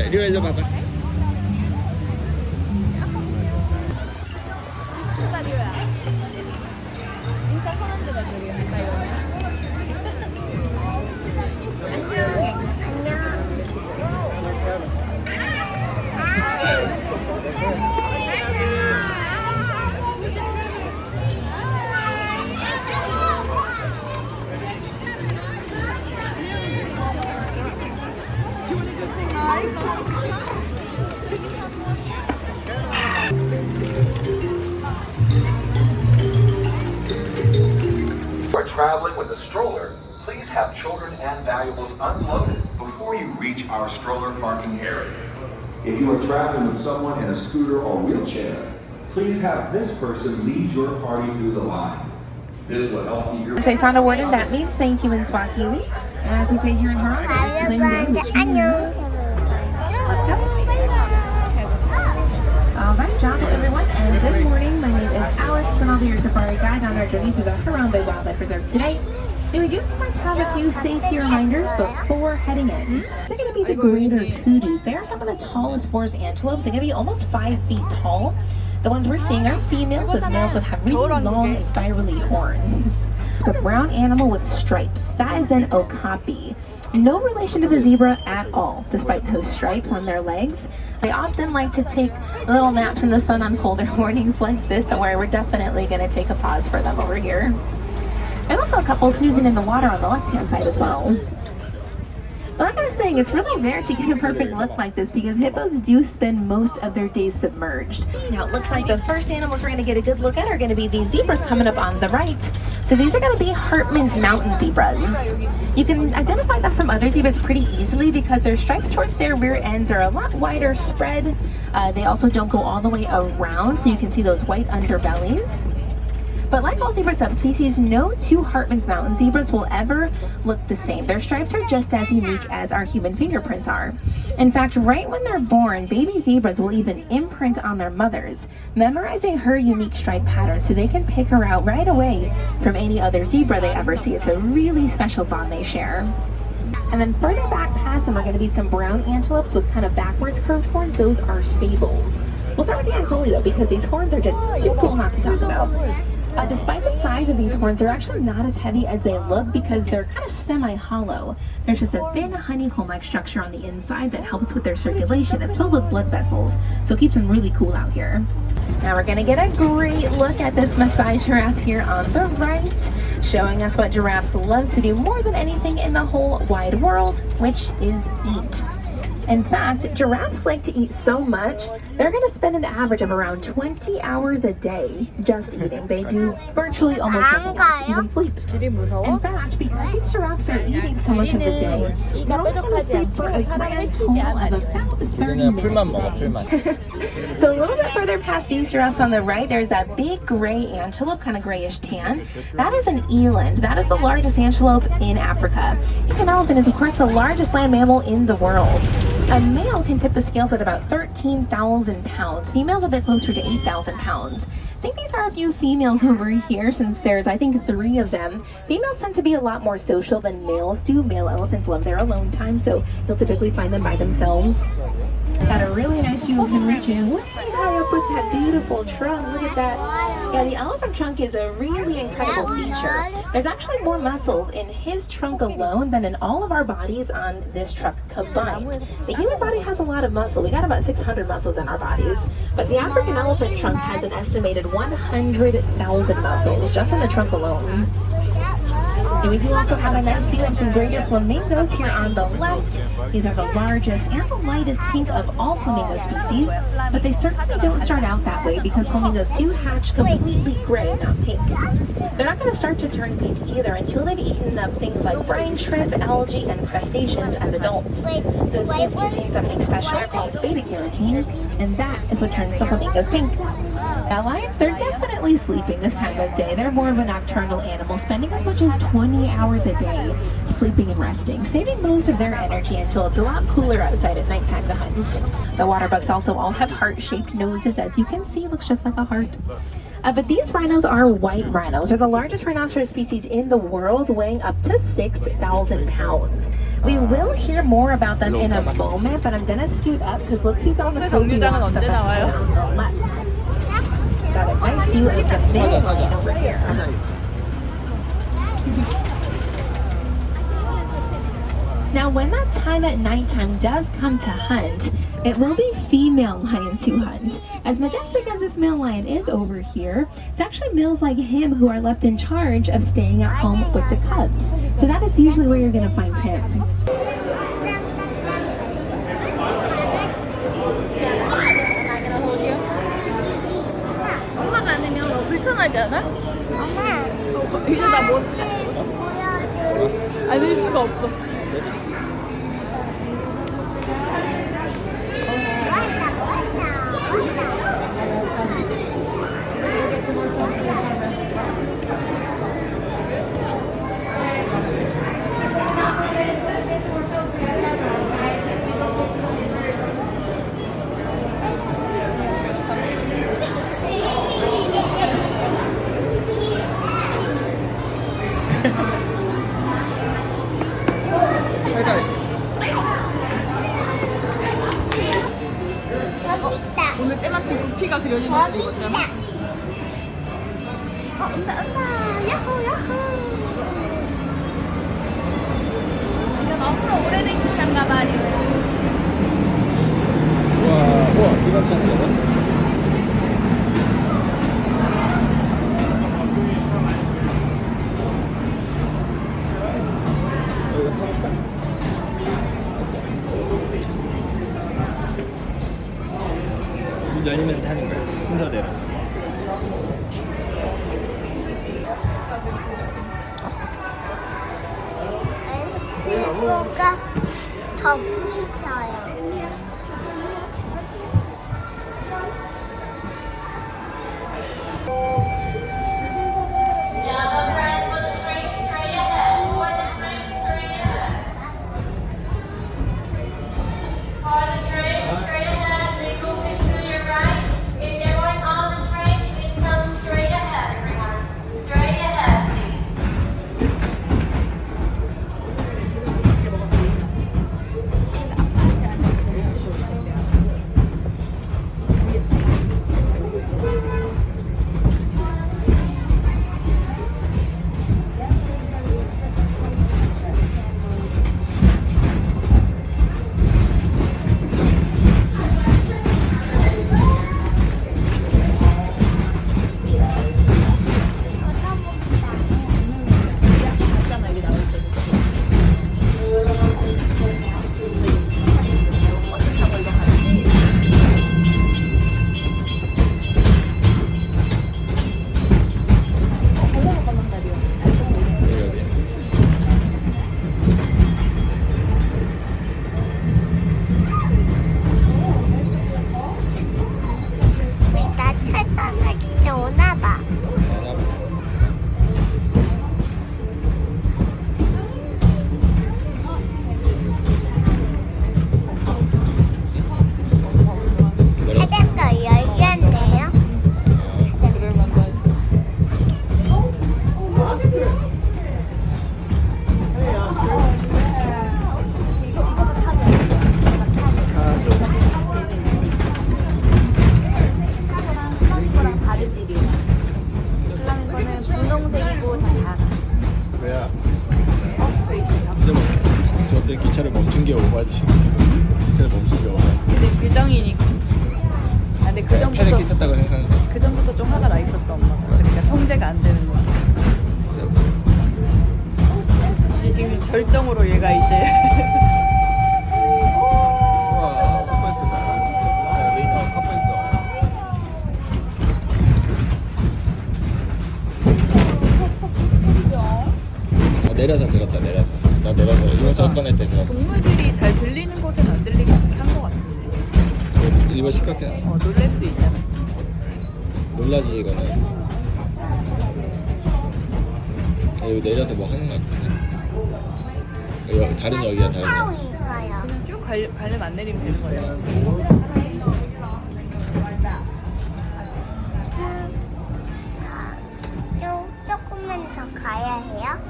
리오 일로 봐봐. Traveling with a stroller, please have children and valuables unloaded before you reach our stroller parking area. If you are traveling with someone in a scooter or wheelchair, please have this person lead your party through the line. This will help keep your... Say sana word and that means thank you in Swahili. And as we say here in Toronto, which means... Let's go. Alright, John, everyone, and good morning. My name is Alex, and I'll be your safari guide on our journey through the Harambe Wildlife Reserve today. And we do, of course, have a few safety reminders before heading in. They're going to be the greater kudu. They are some of the tallest forest antelopes. They're going to be almost 5 feet tall. The ones we're seeing are females, as males would have really long, spirally horns. It's a brown animal with stripes. That is an okapi. No relation to the zebra at all, despite those stripes on their legs. They often like to take little naps in the sun on colder mornings like this. Don't worry, we're definitely going to take a pause for them over here. There's also a couple snoozing in the water on the left-hand side as well. But like I was saying, it's really rare to get a perfect look like this because hippos do spend most of their days submerged. Now it looks like the first animals we're going to get a good look at are going to be these zebras coming up on the right. So these are going to be Hartman's mountain zebras. You can identify them from other zebras pretty easily because their stripes towards their rear ends are a lot wider spread. They also don't go all the way around, so you can see those white underbellies. But like all zebra subspecies, no two Hartman's mountain zebras will ever look the same. Their stripes are just as unique as our human fingerprints are. In fact, right when they're born, baby zebras will even imprint on their mothers, memorizing her unique stripe pattern so they can pick her out right away from any other zebra they ever see. It's a really special bond they share. And then further back past them are going to be some brown antelopes with kind of backwards curved horns. Those are sables. We'll start with the unholy though, because these horns are just too cool not to talk about. Despite the size of these horns, they're actually not as heavy as they look because they're kind of semi-hollow. There's just a thin honeycomb-like structure on the inside that helps with their circulation. It's filled with blood vessels, so it keeps them really cool out here. Now we're going to get a great look at this Maasai giraffe here on the right, showing us what giraffes love to do more than anything in the whole wide world, which is eat. In fact, giraffes like to eat so much, they're going to spend an average of around 20 hours a day just eating. They do virtually almost nothing else, even sleep. In fact, because these giraffes are eating so much of the day, they're only going to sleep for a grand total of about 30 minutes a day. So a little bit further past these giraffes on the right, there's that big gray antelope, kind of grayish tan. That is an eland. That is the largest antelope in Africa. An elephant is, of course, the largest land mammal in the world. A male can tip the scales at about 13,000 pounds. Females a bit closer to 8,000 pounds. I think these are a few females over here since there's, I think, 3 of them. Females tend to be a lot more social than males do. Male elephants love their alone time, so you'll typically find them by themselves. Got a really nice view of him reaching way high up with that beautiful trunk. Look at that. Yeah, the elephant trunk is a really incredible feature. There's actually more muscles in his trunk alone than in all of our bodies on this trunk combined. The human body has a lot of muscle. We got about 600 muscles in our bodies, but the African elephant trunk has an estimated 100,000 muscles just in the trunk alone. And we do also have a nice view of some greater flamingos here on the left. These are the largest and the lightest pink of all flamingo species, but they certainly don't start out that way because flamingos do hatch completely gray, not pink. They're not going to start to turn pink either until they've eaten up things like brine shrimp, algae, and crustaceans as adults. Those foods contain something special called beta-carotene, and that is what turns the flamingos pink. Now lions, they're definitely sleeping this time of day. They're more of a nocturnal animal, spending as much as 20 hours a day sleeping and resting, saving most of their energy until it's a lot cooler outside at nighttime to hunt. The water bugs also all have heart-shaped noses, as you can see, looks just like a heart. But these rhinos are white rhinos. They're the largest rhinoceros species in the world, weighing up to 6,000 pounds. We will hear more about them in a moment, but I'm gonna scoot up because look who's on the Toby walk on the left. Got a nice view of the big line over here. Now, when that time at nighttime does come to hunt, it will be female lions who hunt. As majestic as this male lion is over here, it's actually males like him who are left in charge of staying at home with the cubs. So that is usually where you're going to find him. 엄마가 아니면 너 불편하지 않아? 엄마. 이제 나 못 보여줘. 안을 수가 없어. 저기 있다. 오늘 때마침 구피가 그려지는 옷 저기 입었잖아. 있다. 온다 온다. 야호 야호. 이건 엄청 오래된 기차인가 봐. 우와, 이거 괜찮네. 이거 타볼까? 문 열리면 타는 거야, 순서대로. 뭐가 더 부딪혀요. 나 철선을 진짜 오나 봐. 차량도 열렸네요. 그럴 만한. 플라밍고는 분홍색이고 다 작아. 왜야? 근데 뭐, 저때 기차를 멈춘 게 오바지. 기차를 멈춘 게 오바. 근데 규정이니까. 아, 근데 그 전부터 패를 끼쳤다고 생각하는데. 그 전부터 좀 화가 나 있었어 엄마가. 그러니까 통제가 안 되는 거야. 근데 지금 절정으로 얘가 이제 우와, 컵버스다. 레이너 컵버스. 내려서 들었다, 내려서. 나 내려서 이거 접근할 때 들었어. 동물들이 잘 들리는 곳은 안 들리게 어떻게 한 거 같은데. 이거 시끄럽게 놀랄 수 있잖아. 놀라지 이거는. 아, 이거 내려서 뭐 하는 거 같은데. 이거 다른 역이야, 다른 타고 역. 있어요. 그냥 쭉 가려면 안 내리면 되는 거야. 가야 해요?